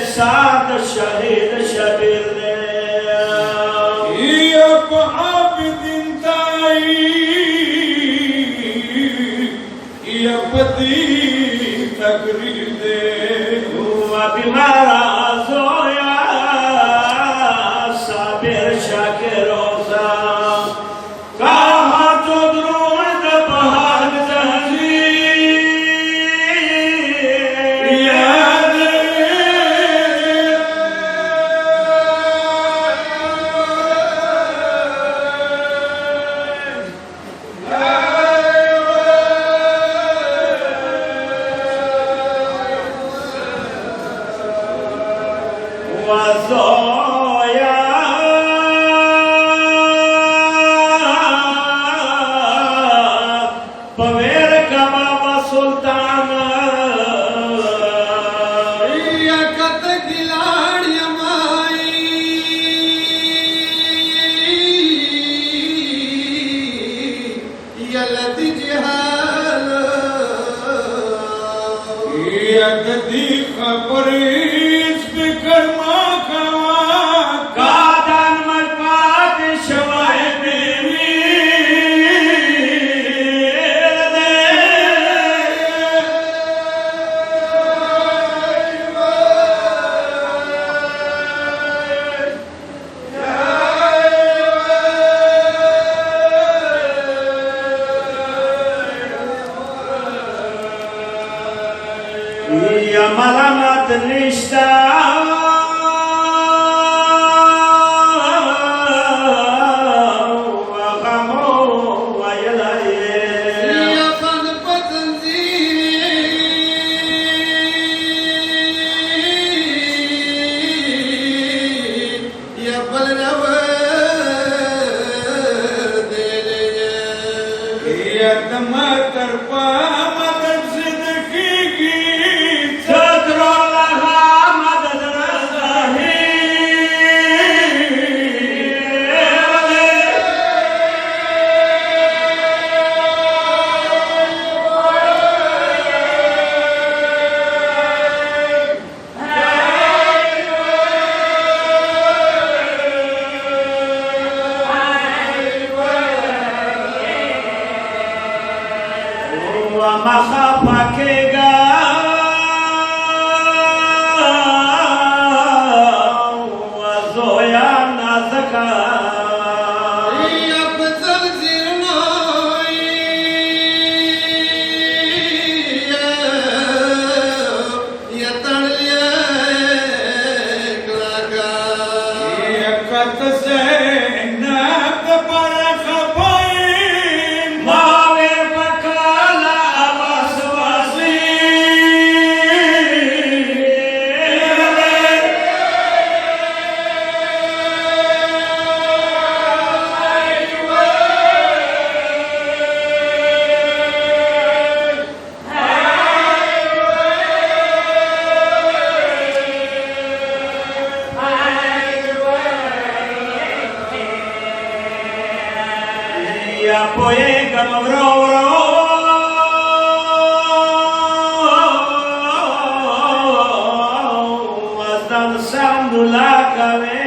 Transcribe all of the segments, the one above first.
साद शहीद शबीर ने दिन ताई तकरीर दे हुआ बीमारा सोया साबिर शाकिर रोजा कहा तो द्रोण बहार Wazoya Paver Kababa Sultan Yakat Gilad Yamai Yalati Jihal Yakati Khabari Karma Kadan Marpat Shawai Devi Ya malamat nishta Mahapakega Wazoya Nazaka Yapzal Zirnoi Yatalya Klaka Yakat se Nat Parakhapain Mave Pakala Ya poega mavro Azdan sandula kave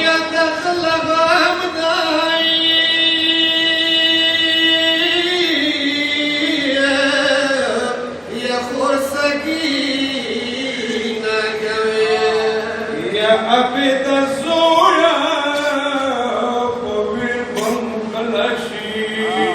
Ya taklabam dai Ya khursakina kave Ya abid zura Shri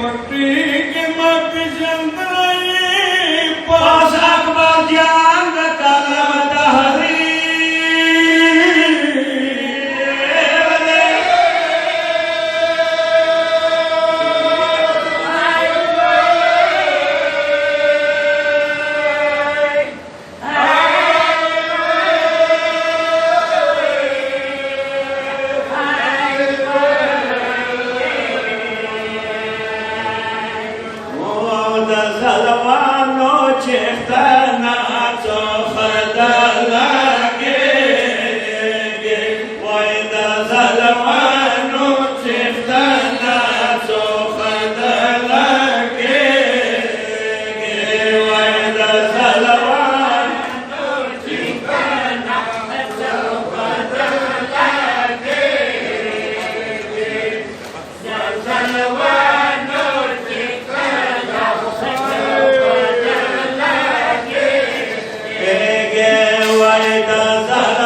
पट्टी के मत चंद्राई पास अकबर जान कलम दहरी Zalawano chechtana tzochadala ge Waida zalawano chechtana tzochadala ge Waida zalawano chechtana tzochadala ge Zalawano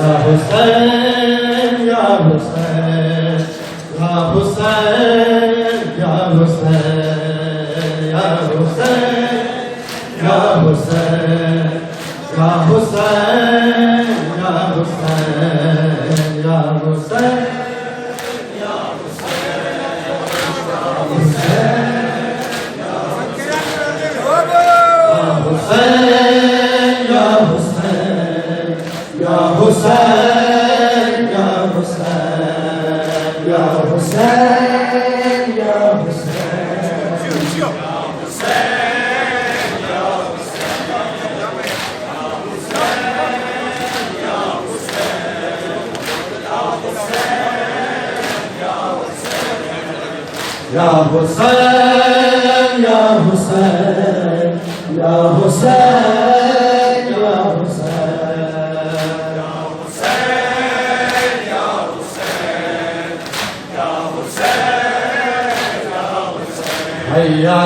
Hussein, Ya Hussein, Ya Hussein, Ya Hussein, Ya Hussein, Ya Hussein, Ya Hussein, Ya Hussein, Ya Hussein. Hussein, Ya Hussein, Ya Hussein, Ya Hussein, Ya Hussein, Ya Hussein, Ya Hussein. Hayya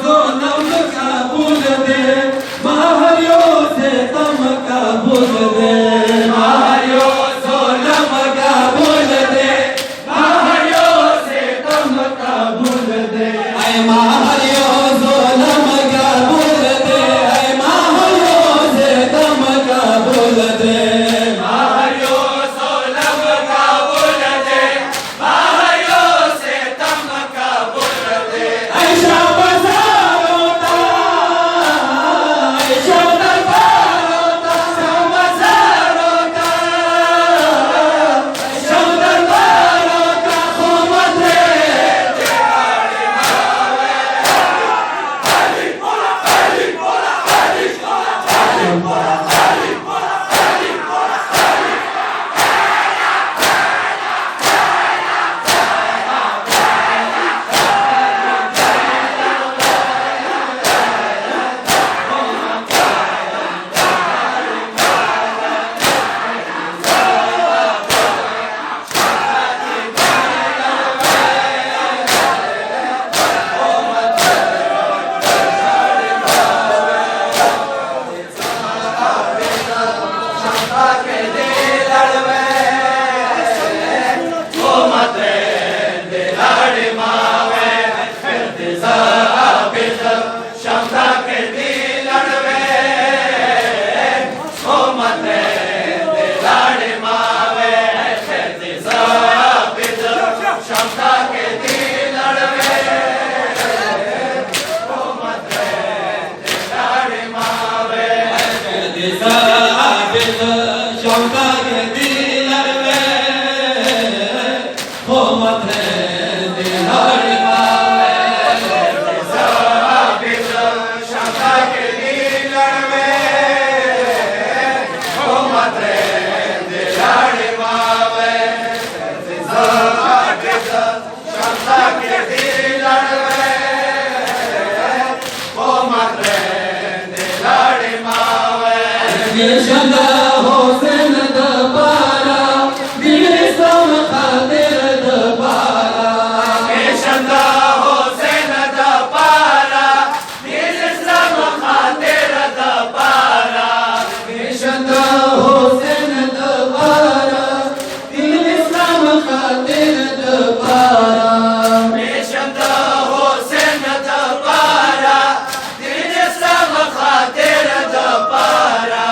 Sonam कबूल दे महारियो से तम कबूल दे महारियो सोनम कबूल दे महारियो से तम कबूल दे ऐ महारियो सोनम कबूल दे ऐ महारियो से तम कबूल दे महारियो सोनम कबूल दे महारियो से तम कबूल दे ऐशा बजारोता ऐशा दरबारोता समझारोता ऐशा दरबारोता खुमत शौका के दिलर में हो मत दिलर शंदा हुसैन दबारा दिल सम खातिर दबारा शंदा हुसैन दबारा दिल सम खातिर दबारा शंदा हुसैन दबारा दिल सम खातिर दबारा शंदा हुसैन दबारा दिल सम खातिर दबारा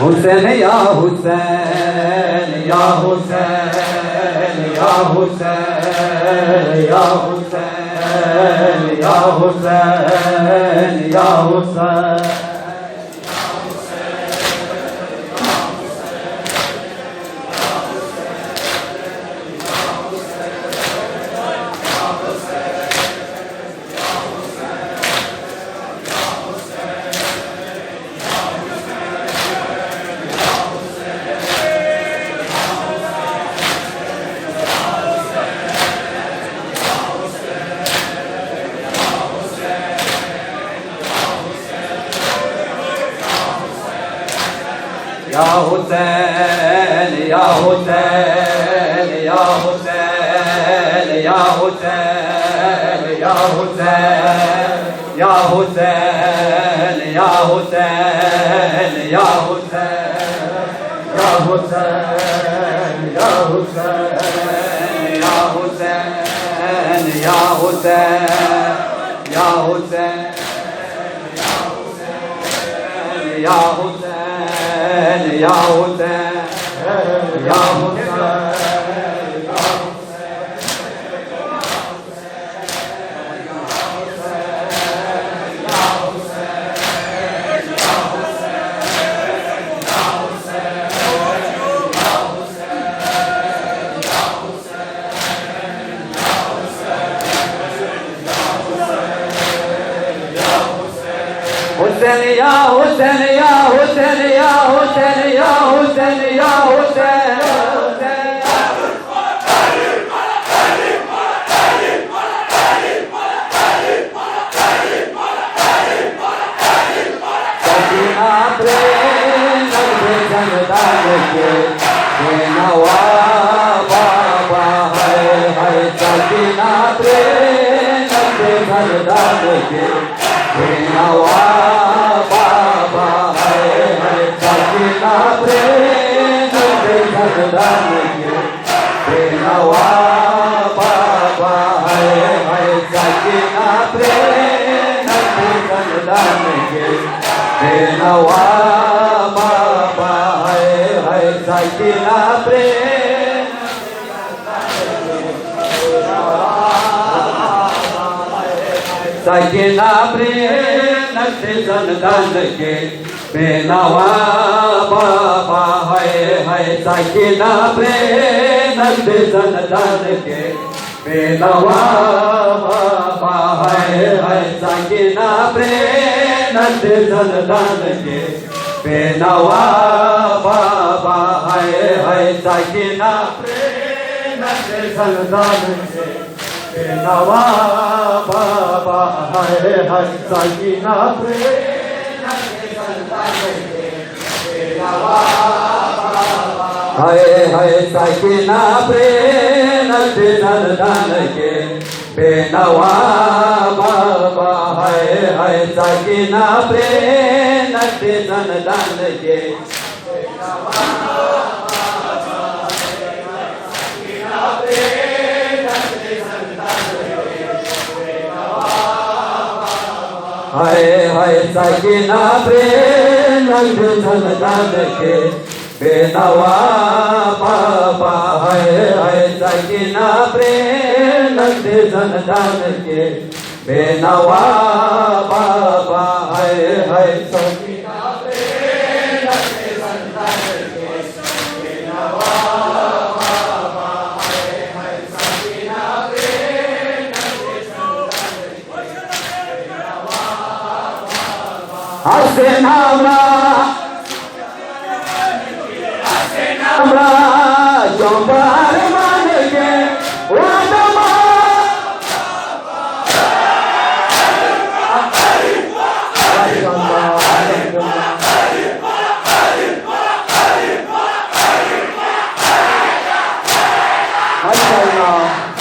Hüseyin ya Hüseyin ya Hüseyin ya Hüseyin ya Hüseyin ya Hüseyin ya Hüseyin Ya Hüseyin, ya Hüseyin, ya Hüseyin, ya Hüseyin, ya Hüseyin, ya Hüseyin, ya Hüseyin, ya Hüseyin, ya Hüseyin, ya Hüseyin, ya Hüseyin, ya Hüseyin, ya Hüseyin, ya Hüseyin. Ya Hüseyin, ya Hüseyin, ya Hüseyin, ya Hüseyin, ya Hüseyin, ya Hüseyin, ya Hüseyin. Sakina prema bejan dalke, benawa baba hai hai. Sakina prema bejan dalke, benawa. Sakina prema bejan dalke, benawa baba hai hai. Sakina prema bejan dalke, benawa baba hai hai. Sakina prema Sakina prema bejan dalke, benawa baba hai hai. Sakina prema bejan dalke, benawa baba hai hai. Sakina prema bejan dalke, benawa baba hai hai. Sakina prema bejan dalke, benawa baba hai hai. Sakina prema hai hai. Sakina prema bejan dalke, benawa baba hai hai. Sakina prema bejan dalke, hai hai. Sakina prema bejan dalke, benawa baba hai hai. Sakina prema bejan dalke, benawa baba hai hai. Sakina prema bejan dalke, benawa baba hai hai. Sakina prema Hasen Amra Jombar Manke Wadama Mashallah.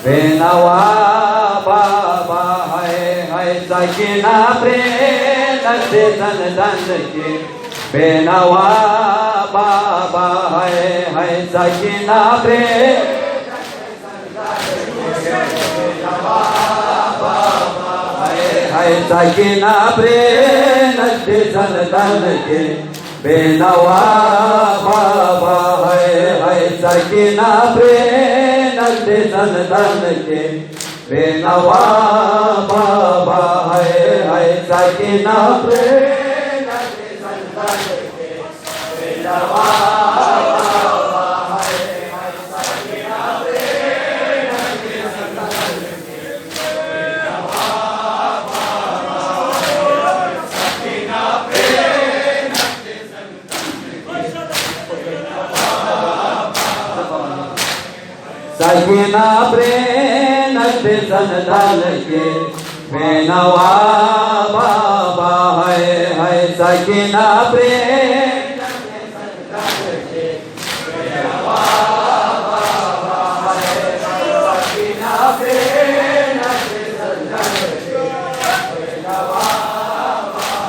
Benawa Baba Hai Sakina Pre Nashte Dan Dan Ke Benawa Baba Hai Sakina Pre Hai Sakina Pre Nashte Dan Dan Ke Benawa Baba Hai Sakina Pre Nashte Dan Dan Ke Benawa Baba Hai Sakina Pre Nashte Dan Dan Ke Benawa Baba Hai Sakina Pre Nashte Dan Dan Ke Benawa Sakina Pre Nashte Dan Dan Ke Benawa Baba Hai Sakina Pre Nashte Dan Dan Ke Benawa Baba Hai Sakina Pre Nashte Dan Dan Ke Benawa Baba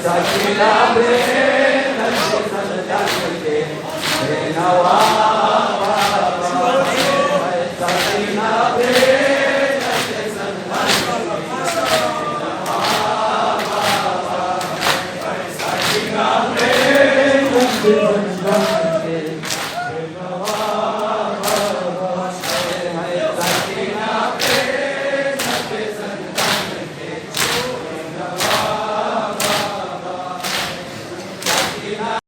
Sakina Pre